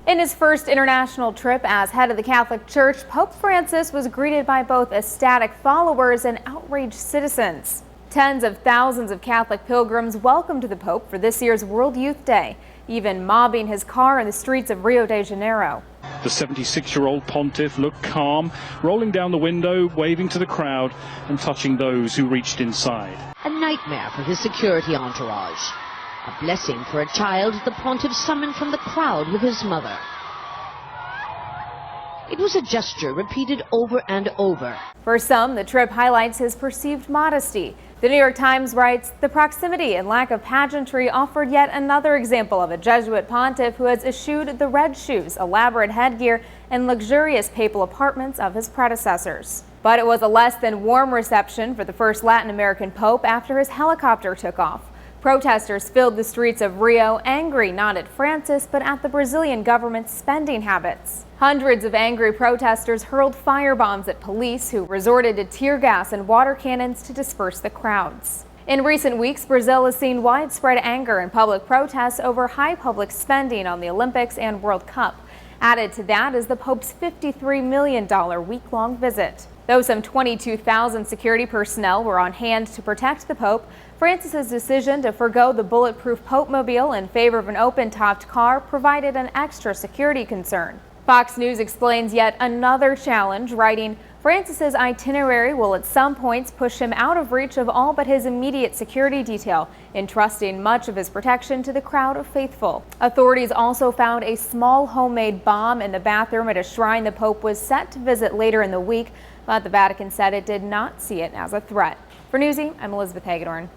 In his first international trip as head of the Catholic Church, Pope Francis was greeted by both ecstatic followers and outraged citizens. Tens of thousands of Catholic pilgrims welcomed the Pope for this year's World Youth Day, even mobbing his car in the streets of Rio de Janeiro. The 76-year-old pontiff looked calm, rolling down the window, waving to the crowd and touching those who reached inside. A nightmare for his security entourage. A blessing for a child the pontiff summoned from the crowd with his mother. It was a gesture repeated over and over. For some, the trip highlights his perceived modesty. The New York Times writes, the proximity and lack of pageantry offered yet another example of a Jesuit pontiff who has eschewed the red shoes, elaborate headgear, and luxurious papal apartments of his predecessors. But it was a less than warm reception for the first Latin American pope after his helicopter took off. Protesters filled the streets of Rio, angry not at Francis, but at the Brazilian government's spending habits. Hundreds of angry protesters hurled firebombs at police, who resorted to tear gas and water cannons to disperse the crowds. In recent weeks, Brazil has seen widespread anger and public protests over high public spending on the Olympics and World Cup. Added to that is the Pope's $53 million week-long visit. Though some 22,000 security personnel were on hand to protect the Pope, Francis's decision to forgo the bulletproof Pope-mobile in favor of an open-topped car provided an extra security concern. Fox News explains yet another challenge, writing, Francis's itinerary will at some points push him out of reach of all but his immediate security detail, entrusting much of his protection to the crowd of faithful. Authorities also found a small homemade bomb in the bathroom at a shrine the Pope was set to visit later in the week, but the Vatican said it did not see it as a threat. For Newsy, I'm Elizabeth Hagedorn.